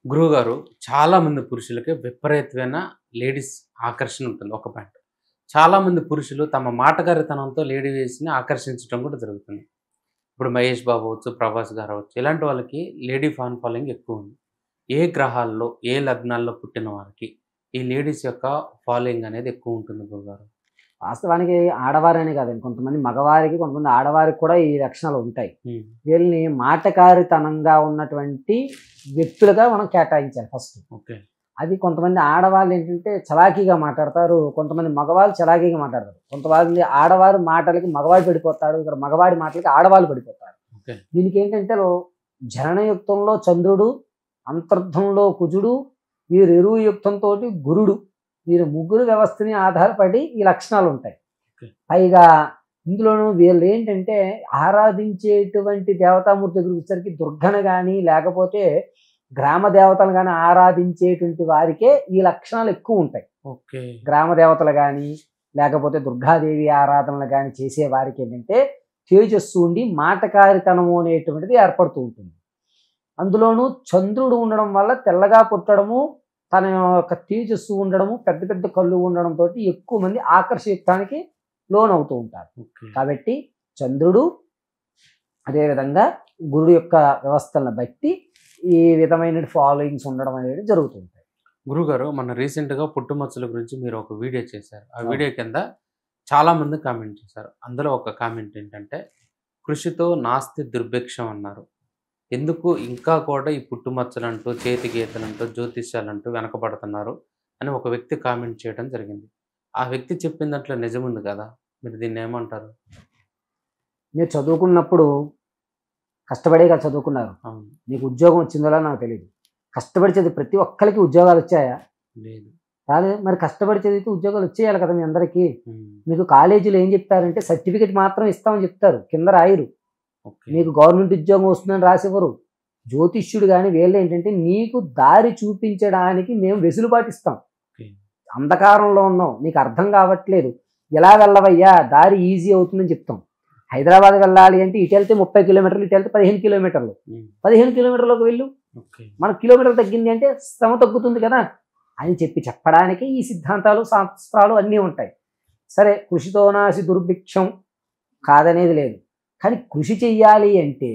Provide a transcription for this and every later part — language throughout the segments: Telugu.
గురువుగారు చాలామంది పురుషులకి విపరీతమైన లేడీస్ ఆకర్షణ ఉంటుంది ఒక పాయింట్. చాలామంది పురుషులు తమ మాటగారితనంతో లేడీస్‌ని ఆకర్షించడం కూడా జరుగుతుంది. ఇప్పుడు 'మహేష్ బాబు' అవ్వచ్చు, 'ప్రభాస్' గారు అవ్వచ్చు. ఇలాంటి వాళ్ళకి లేడీ ఫ్యాన్ ఫాలోయింగ్ ఎక్కువుంది. ఏ గ్రహాల్లో, ఏ లగ్నాల్లో పుట్టిన వారికి ఈ లేడీస్ యొక్క ఫాలోయింగ్ అనేది ఎక్కువుంటుంది గురువుగారు? వాస్తవానికి ఆడవారనే కాదండి. కొంతమంది మగవారికి, కొంతమంది ఆడవారికి కూడా ఈ లక్షణాలు ఉంటాయి. హ్మ్. వీళ్ళని మాటకారితనంగా ఉన్నటువంటి వ్యక్తులుగా మనం కేటాయించాలి ఫస్ట్. ఓకే. అది కొంతమంది ఆడవాళ్ళు ఏంటంటే చలాకీగా మాట్లాడతారు. కొంతమంది మగవాళ్ళు చలాకీగా మాట్లాడతారు. కొంతమంది ఆడవారు మాటలకి మగవాడు పడిపోతాడు. ఇక్కడ మగవాడి మాటలకి ఆడవాళ్ళు పడిపోతారు. ఓకే. దీనికి ఏంటంటే జననయుక్తంలో చంద్రుడు, అంతర్ధంలో కుజుడు, వీరు ఎరువు యుక్తంతో గురుడు, వీరు ముగ్గురు వ్యవస్థని ఆధారపడి ఈ లక్షణాలు ఉంటాయి. ఓకే. పైగా ఇందులోనూ వీళ్ళు ఏంటంటే ఆరాధించేటువంటి దేవతామూర్తి దగ్గరికి వచ్చేసరికి దుర్గను కానీ లేకపోతే గ్రామ దేవతలు కానీ ఆరాధించేటువంటి వారికే ఈ లక్షణాలు ఎక్కువ ఉంటాయి. ఓకే. గ్రామ దేవతలు కానీ లేకపోతే దుర్గాదేవి ఆరాధనలు కానీ చేసే వారికి ఏంటంటే తేజస్సు ఉండి మాటకారితనము అనేటువంటిది ఏర్పడుతూ ఉంటుంది. అందులోనూ చంద్రుడు ఉండడం వల్ల తెల్లగా పుట్టడము, తన యొక్క తేజస్సు ఉండడము, పెద్ద పెద్ద కళ్ళు ఉండడంతో ఎక్కువ మంది ఆకర్షయుక్తానికి లోనవుతూ ఉంటారు. ఓకే. కాబట్టి చంద్రుడు అదేవిధంగా గురుడు యొక్క వ్యవస్థలను బట్టి ఈ విధమైన ఫాలోయింగ్స్ ఉండడం అనేది జరుగుతుంటాయి. గురుగారు మొన్న రీసెంట్‌గా పుట్టుమచ్చల గురించి మీరు ఒక వీడియో చేశారు. ఆ వీడియో కింద చాలామంది కామెంట్ చేశారు. అందులో ఒక కామెంట్ ఏంటంటే, కృషితో నాస్తి దుర్భిక్షం అన్నారు. ఎందుకు ఇంకా కూడా ఈ పుట్టుమచ్చలంటూ, చేతి గీతలంటూ, జ్యోతిష్యాలంటూ వెనకబడుతున్నారు అని ఒక వ్యక్తి కామెంట్ చేయడం జరిగింది. ఆ వ్యక్తి చెప్పిన దాంట్లో నిజముంది కదా! మీరు దీన్ని ఏమంటారు? మీరు చదువుకున్నప్పుడు కష్టపడే కదా చదువుకున్నారు. అవును. మీకు ఉద్యోగం వచ్చిందో నాకు తెలియదు. కష్టపడి చదివి ప్రతి ఒక్కరికి ఉద్యోగాలు వచ్చాయా? లేదు. రాలేదు. మరి కష్టపడి చదివితే ఉద్యోగాలు వచ్చేయాలి కదా మీ అందరికీ. హ్మ్. మీకు కాలేజీలో ఏం చెప్తారంటే సర్టిఫికెట్ మాత్రం ఇస్తామని చెప్తారు, కింద రాయరు. ఓకే. మీకు గవర్నమెంట్ ఉద్యోగం వస్తుందని రాసివ్వరు. జ్యోతిష్యుడు కానీ వీళ్ళు ఏంటంటే నీకు దారి చూపించడానికి మేము వెసులుబాటు ఇస్తాం. ఓకే. అంధకారంలో ఉన్నాం, నీకు అర్థం కావట్లేదు, ఎలా వెళ్ళవయ్యా, దారి ఈజీ అవుతుందని చెప్తాం. హైదరాబాద్ వెళ్ళాలి అంటే ఇటు వెళ్తే 30 కిలోమీటర్లు, ఇటు వెళ్తే 15 కిలోమీటర్లు. హ్మ్. 15 కిలోమీటర్లకు వెళ్ళు, ఓకే. మనకు కిలోమీటర్ తగ్గింది అంటే శ్రమ తగ్గుతుంది కదా అని చెప్పడానికి ఈ సిద్ధాంతాలు, శాస్త్రాలు అన్నీ ఉంటాయి. సరే, కృషితో నాసి దుర్భిక్షం కాదనేది లేదు. కానీ కృషి చెయ్యాలి అంటే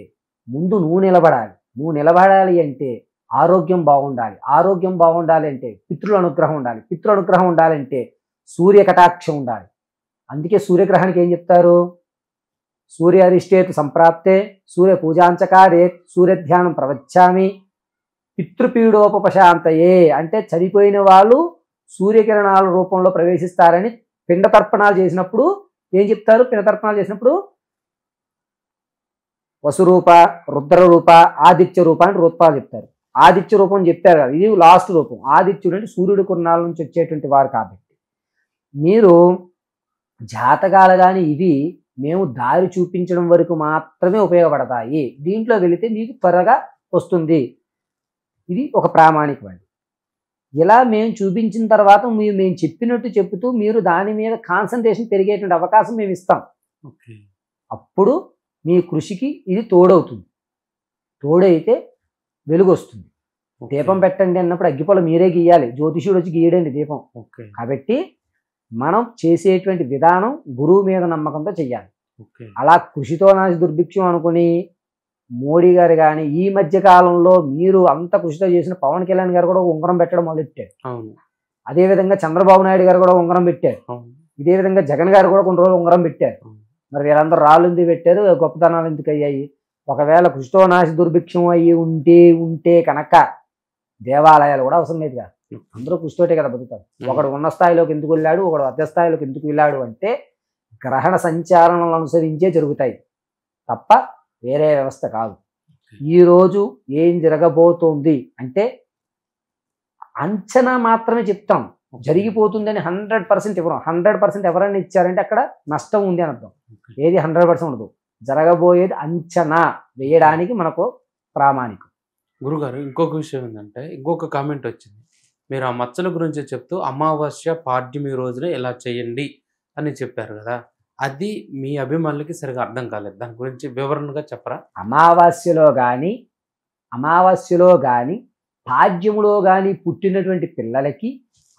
ముందు నువ్వు నిలబడాలి. నువ్వు నిలబడాలి అంటే ఆరోగ్యం బాగుండాలి. ఆరోగ్యం బాగుండాలి అంటే పితృల అనుగ్రహం ఉండాలి. పితృ అనుగ్రహం ఉండాలంటే సూర్య కటాక్షం ఉండాలి. అందుకే సూర్యగ్రహానికి ఏం చెప్తారు? సూర్య అరిష్టేతు సంప్రాప్తే సూర్య పూజాంచకారే సూర్యధ్యానం ప్రవచ్చామి పితృపీడోపశాంతయే అంటే చనిపోయిన వాళ్ళు సూర్యకిరణాల రూపంలో ప్రవేశిస్తారని పిండతర్పణాలు చేసినప్పుడు ఏం చెప్తారు? పిండతర్పణాలు చేసినప్పుడు వసురూప, రుద్రరూప, ఆదిత్య రూప అని రూపాలు చెప్తారు. ఆదిత్య రూపం చెప్పారు కదా, ఇది లాస్ట్ రూపం. ఆదిత్యుడు అంటే సూర్యుడి కిరణాల నుంచి వచ్చేటువంటి వారు. కాబట్టి మీరు జాతకాలు కానీ ఇవి మేము దారి చూపించడం వరకు మాత్రమే ఉపయోగపడతాయి. దీంట్లో వెళితే మీకు త్వరగా వస్తుంది. ఇది ఒక ప్రామాణికమండి. ఇలా మేము చూపించిన తర్వాత మేము చెప్పినట్టు చెప్తూ మీరు దాని మీద కాన్సన్ట్రేషన్ పెరిగేటువంటి అవకాశం మేము ఇస్తాం. ఓకే. అప్పుడు మీ కృషికి ఇది తోడవుతుంది. తోడైతే వెలుగు వస్తుంది. ఓకే. దీపం పెట్టండి అన్నప్పుడు అగ్గిపొల మీరే గీయాలి, జ్యోతిషుడు వచ్చి గీయడండి దీపం. ఓకే. కాబట్టి మనం చేసేటువంటి విధానం గురువు మీద నమ్మకంతో చెయ్యాలి. ఓకే. అలా కృషితో నాసి దుర్భిక్షం అనుకుని మోడీ గారు కానీ ఈ మధ్య కాలంలో మీరు అంత కృషితో చేసిన పవన్ కళ్యాణ్ గారు కూడా ఉంగరం పెట్టడం మొదలెట్టారు. అవును. అదేవిధంగా చంద్రబాబు నాయుడు గారు కూడా ఉంగరం పెట్టారు. అవును. ఇదే విధంగా జగన్ గారు కూడా కొన్ని రోజులు ఉంగరం పెట్టారు. అవును. మరి వీళ్ళందరూ రాళ్ళు ఎందుకు పెట్టారు? గొప్పతనాలు ఎందుకు అయ్యాయి? ఒకవేళ కృషితో నాసి దుర్భిక్షం అయ్యి ఉంటే కనుక దేవాలయాలు కూడా అవసరం లేదుగా. అందరూ కృషితోటే కదా బతుకుతారు. ఒకడు ఉన్న స్థాయిలోకి ఎందుకు వెళ్ళాడు, ఒకడు మధ్య స్థాయిలోకి ఎందుకు వెళ్ళాడు అంటే గ్రహణ సంచారణలు అనుసరించే జరుగుతాయి తప్ప వేరే వ్యవస్థ కాదు. ఈరోజు ఏం జరగబోతోంది అంటే అంచనా మాత్రమే చెప్తాం, జరిగిపోతుందని 100% ఇవ్వడం. 100% ఎవరైనా ఇచ్చారంటే అక్కడ నష్టం ఉంది అని అర్థం. ఏది 100% ఉండదు. జరగబోయేది అంచనా వేయడానికి మనకు ప్రామాణికం. గురుగారు ఇంకొక విషయం ఏంటంటే, ఇంకొక కామెంట్ వచ్చింది. మీరు ఆ మచ్చల గురించి చెప్తూ అమావాస్య పాడ్యమి రోజున ఇలా చేయండి అని చెప్పారు కదా, అది మీ అభిమానులకి సరిగా అర్థం కాలేదు. దాని గురించి వివరణగా చెప్పరా? అమావాస్యలో కానీ పాద్యములో కానీ పుట్టినటువంటి పిల్లలకి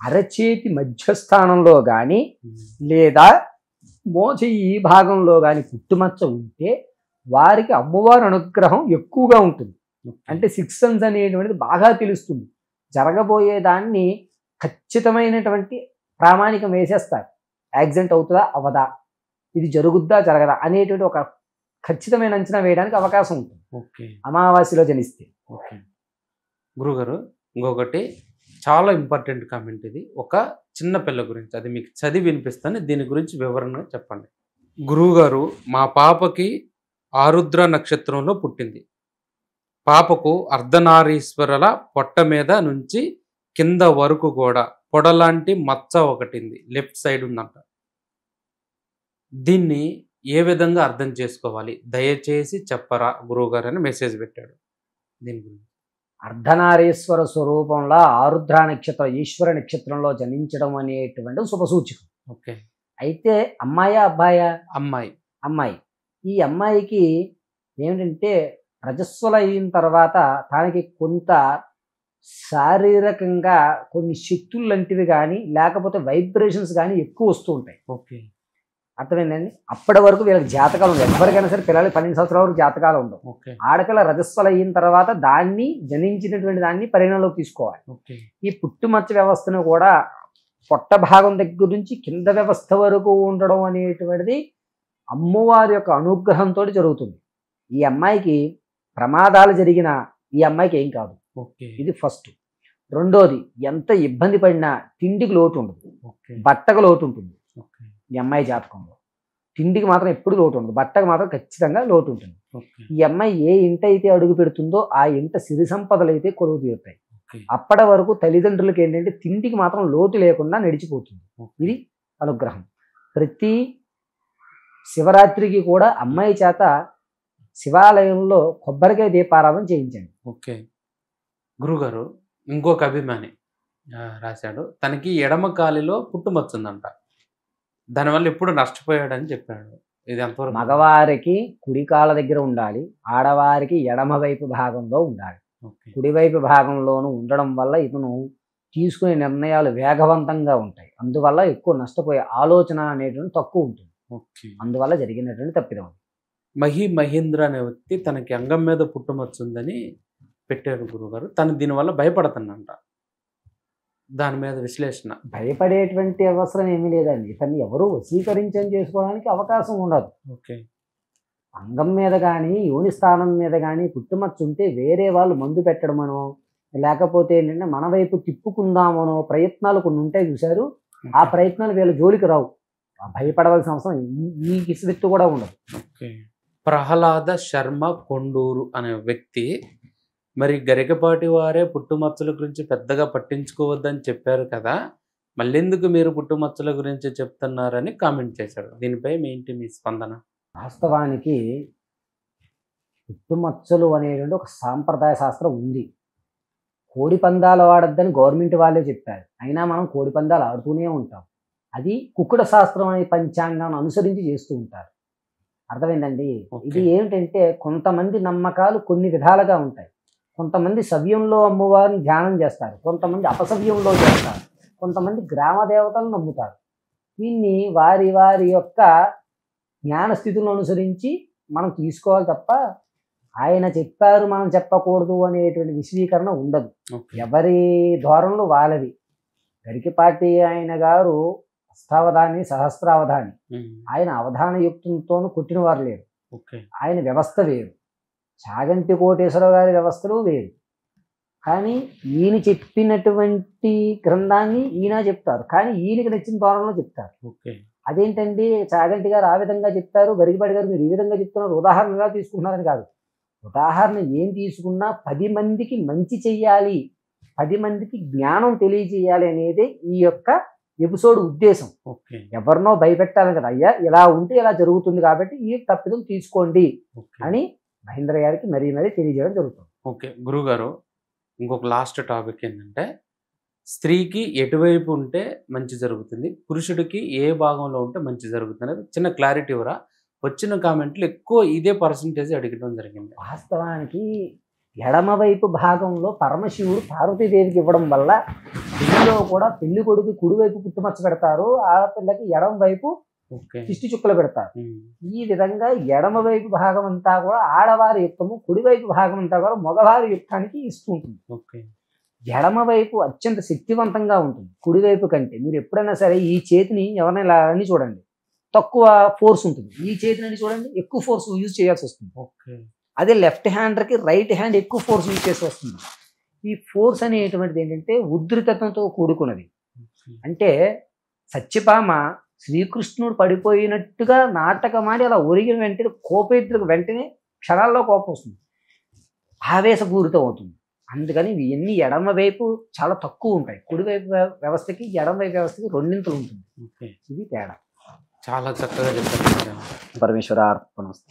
అరచేతి మధ్యస్థానంలో కానీ లేదా మోచెయ్యి భాగంలో కానీ పుట్టుమచ్చ ఉంటే వారికి అమ్మవారి అనుగ్రహం ఎక్కువగా ఉంటుంది. అంటే సిక్స్ సెన్స్ అనేటువంటిది బాగా తెలుస్తుంది. జరగబోయే దాన్ని ఖచ్చితమైనటువంటి ప్రామాణికం వేసేస్తారు. యాక్సిడెంట్ అవుతుందా అవదా, ఇది జరుగుద్దా జరగదా అనేటువంటి ఒక ఖచ్చితమైన అంచనా వేయడానికి అవకాశం ఉంటుంది ఓకే అమావాస్యలో జనిస్తే. ఓకే గురుగారు, ఇంకొకటి చాలా ఇంపార్టెంట్ కామెంట్ ఇది. ఒక చిన్న పిల్ల గురించి, అది మీకు చదివి వినిపిస్తాను, దీని గురించి వివరంగా చెప్పండి. గురువుగారు, మా పాపకి ఆరుద్ర నక్షత్రంలో పుట్టింది. పాపకు అర్ధనారీశ్వరుల పొట్ట మీద నుంచి కింద వరకు కూడా పొడలాంటి మచ్చ ఒకటింది, లెఫ్ట్ సైడ్ ఉందంట. దీన్ని ఏ విధంగా అర్థం చేసుకోవాలి, దయచేసి చెప్పరా గురువుగారు అని మెసేజ్ పెట్టాడు. దీని గురించి అర్ధనారీశ్వర స్వరూపంలో ఆరుద్ర నక్షత్రం ఈశ్వర నక్షత్రంలో జనించడం అనేటువంటి శుభసూచకం. ఓకే. అయితే అమ్మాయా అబ్బాయా? అమ్మాయి. అమ్మాయి. ఈ అమ్మాయికి ఏమిటంటే రజస్వల అయిన తర్వాత తనకి కొంత శారీరకంగా కొన్ని శక్తులు లాంటివి కానీ లేకపోతే వైబ్రేషన్స్ కానీ ఎక్కువ వస్తూ ఉంటాయి. ఓకే. అర్థమైందండి. అప్పటి వరకు వీళ్ళకి జాతకాలు ఉండవు. ఎవరికైనా సరే పిల్లలకి 12 సంవత్సరాల వరకు జాతకాలు ఉండవు. ఓకే. ఆడపిల్ల రజస్వల అయిన తర్వాత దాన్ని జనించినటువంటి దాన్ని పరిగణలోకి తీసుకోవాలి. ఓకే. ఈ పుట్టుమచ్చ వ్యవస్థను కూడా పొట్ట భాగం దగ్గర నుంచి కింద వ్యవస్థ వరకు ఉండడం అనేటువంటిది అమ్మవారి యొక్క అనుగ్రహంతో జరుగుతుంది. ఈ అమ్మాయికి ప్రమాదాలు జరిగిన ఈ అమ్మాయికి ఏం కాదు. ఓకే. ఇది ఫస్ట్. రెండోది, ఎంత ఇబ్బంది పడినా తిండికి లోటు ఉండదు, ఓకే. బట్టకు లోటు ఉంటుంది. ఓకే. ఈ అమ్మాయి జాతకంలో తిండికి మాత్రం ఎప్పుడు లోటు ఉండదు, బట్టకు మాత్రం ఖచ్చితంగా లోటు ఉంటుంది. ఓకే. ఈ అమ్మాయి ఏ ఇంట అయితే అడుగు పెడుతుందో ఆ ఇంట సిరి సంపదలు అయితే కొలువు తీరుతాయి. ఓకే. అప్పటి వరకు తల్లిదండ్రులకి ఏంటంటే తిండికి మాత్రం లోటు లేకుండా నడిచిపోతుంది. ఇది అనుగ్రహం. ప్రతి శివరాత్రికి కూడా అమ్మాయి చేత శివాలయంలో కొబ్బరికాయ దీపారాధన చేయించండి. ఓకే. గురుగారు, ఇంకొక అభిమాని రాశాడు, తనకి ఎడమ కాలిలో పుట్టుమచ్చుందంట, దానివల్ల ఎప్పుడు నష్టపోయాడని చెప్పాడు. ఇది ఎంతవరకు? మగవారికి కుడి కాళ్ళ దగ్గర ఉండాలి, ఆడవారికి ఎడమ వైపు భాగంలో ఉండాలి. ఓకే. కుడివైపు భాగంలోనూ ఉండడం వల్ల ఇతను తీసుకునే నిర్ణయాలు వేగవంతంగా ఉంటాయి. అందువల్ల ఎక్కువ నష్టపోయే ఆలోచన అనేటువంటి తక్కువ ఉంటుంది. ఓకే. అందువల్ల జరిగినటువంటి తప్పిదం. మహేంద్ర అనే వ్యక్తి తనకి అంగం మీద పుట్టుమచ్చుందని పెట్టారు గురుగారు. తను దీనివల్ల భయపడుతుందంట. దాని మీద విశ్లేషణ. భయపడేటువంటి అవసరం ఏమీ లేదండి. ఇతన్ని ఎవరు వశీకరించని చేసుకోవడానికి అవకాశం ఉండదు. ఓకే. అంగం మీద కానీ యోని స్థానం మీద కానీ పుట్టుమచ్చ ఉంటే వేరే వాళ్ళు మందు పెట్టడమనో లేకపోతే ఏంటంటే మన వైపు తిప్పుకుందామనో ప్రయత్నాలు కొన్ని ఉంటాయి చూశారు. ఆ ప్రయత్నాలు వీళ్ళ జోలికి రావు. భయపడవలసిన అవసరం ఈ కిస్వెత్తు కూడా ఉండదు. ఓకే. ప్రహ్లాద శర్మ కొండూరు అనే వ్యక్తి మరి గరికపాటి వారే పుట్టుమచ్చల గురించి పెద్దగా పట్టించుకోవద్దని చెప్పారు కదా, మళ్ళీ ఎందుకు మీరు పుట్టుమచ్చల గురించి చెప్తున్నారని కామెంట్ చేశాడు. దీనిపై ఏంటి మీ స్పందన? వాస్తవానికి పుట్టుమచ్చలు అనేటువంటి ఒక సాంప్రదాయ శాస్త్రం ఉంది. కోడి పందాలు ఆడొద్దని గవర్నమెంట్ వాళ్ళే చెప్పారు, అయినా మనం కోడి పందాలు ఆడుతూనే ఉంటాం. అది కుక్కుడ శాస్త్రం అనే పంచాంగాన్ని అనుసరించి చేస్తూ ఉంటారు. అర్థమైందండి. ఇది ఏమిటంటే కొంతమంది నమ్మకాలు కొన్ని విధాలుగా ఉంటాయి. కొంతమంది సవ్యంలో అమ్మవారిని ధ్యానం చేస్తారు, కొంతమంది అపసవ్యంలో చేస్తారు, కొంతమంది గ్రామ దేవతలను నమ్ముతారు. దీన్ని వారి వారి యొక్క జ్ఞాన స్థితులను అనుసరించి మనం తీసుకోవాలి తప్ప ఆయన చెప్పారు మనం చెప్పకూడదు అనేటువంటి విశదీకరణ ఉండదు. ఎవరి ధోరణులు వాళ్ళవి. గరికపాటి ఆయన గారు అష్టావధాని సహస్రావధాని. ఆయన అవధాన యుక్తంతోనూ కొట్టిన వారు లేరు. ఆయన వ్యవస్థ వేరు. చాగంటి కోటేశ్వరరావు గారి వ్యవస్థలు వేరు. కానీ ఈయన చెప్పినటువంటి గ్రంథాన్ని ఈయన చెప్తారు, కానీ ఈయనకి నచ్చిన ధోరణిలో చెప్తారు. అదేంటండి చాగంటి గారు ఆ విధంగా చెప్తారు, గరికపాటి గారు మీరు ఈ విధంగా చెప్తున్నారు, ఉదాహరణగా తీసుకుంటున్నారని కాదు. ఉదాహరణ ఏం తీసుకున్నా 10 మందికి మంచి చెయ్యాలి, 10 మందికి జ్ఞానం తెలియజేయాలి అనేది ఈ యొక్క ఎపిసోడ్ ఉద్దేశం. ఎవరినో భయపెట్టాలని కదా, అయ్యా ఇలా ఉంటే ఇలా జరుగుతుంది కాబట్టి ఈ తప్పిదం తీసుకోండి అని మహేంద్ర గారికి మరీ తెలియజేయడం జరుగుతుంది. ఓకే గురుగారు, ఇంకొక లాస్ట్ టాపిక్ ఏంటంటే స్త్రీకి ఎటువైపు ఉంటే మంచి జరుగుతుంది, పురుషుడికి ఏ భాగంలో ఉంటే మంచి జరుగుతుంది అనేది చిన్న క్లారిటీ ఇవ్వరా? వచ్చిన కామెంట్లు ఎక్కువ ఇదే పర్సంటేజ్ అడగడం జరిగింది. వాస్తవానికి ఎడమవైపు భాగంలో పరమశివుడు పార్వతీదేవికి ఇవ్వడం వల్ల పెళ్లిలో కూడా పెళ్లి కొడుకు కుడివైపు పుట్టుమచ్చ పెడతారు, ఆడపిల్లకి ఎడమ వైపు ఓకే. దిష్టి చుక్కలు పెడతారు. ఉమ్. ఈ విధంగా ఎడమవైపు భాగం అంతా కూడా ఆడవారి యుక్తము, కుడివైపు భాగం అంతా కూడా మగవారి యుక్తానికి ఇస్తూ ఉంటుంది. ఓకే. ఎడమవైపు అత్యంత శక్తివంతంగా ఉంటుంది కుడివైపు కంటే. మీరు ఎప్పుడైనా సరే ఈ చేతిని ఎవరైనా ఇలా అని చూడండి, తక్కువ ఫోర్స్ ఉంటుంది. ఈ చేతిని చూడండి, ఎక్కువ ఫోర్స్ యూజ్ చేయాల్సి వస్తుంది. ఓకే. అదే లెఫ్ట్ హ్యాండర్కి రైట్ హ్యాండ్ ఎక్కువ ఫోర్స్ యూజ్ చేసి వస్తుంది. ఈ ఫోర్స్ అనేటువంటిది ఏంటంటే ఉద్రితత్వంతో కూడుకున్నది. అంటే సత్యభామ శ్రీకృష్ణుడు పడిపోయినట్టుగా నాటకమాడి అలా ఒరిగిన వెంటనే కోపేతులకు వెంటనే క్షణాల్లో కోపం వస్తుంది, ఆవేశపూరితం అవుతుంది. అందుకని ఇవన్నీ ఎడమ వైపు చాలా తక్కువ ఉంటాయి. కుడివైపు వ్యవస్థకి ఎడమ వైపు వ్యవస్థకి రెండింతలు ఉంటుంది. ఓకే. ఇది తేడా. చాలా చక్కగా చెప్పారు. పరమేశ్వరార్పణమస్తు.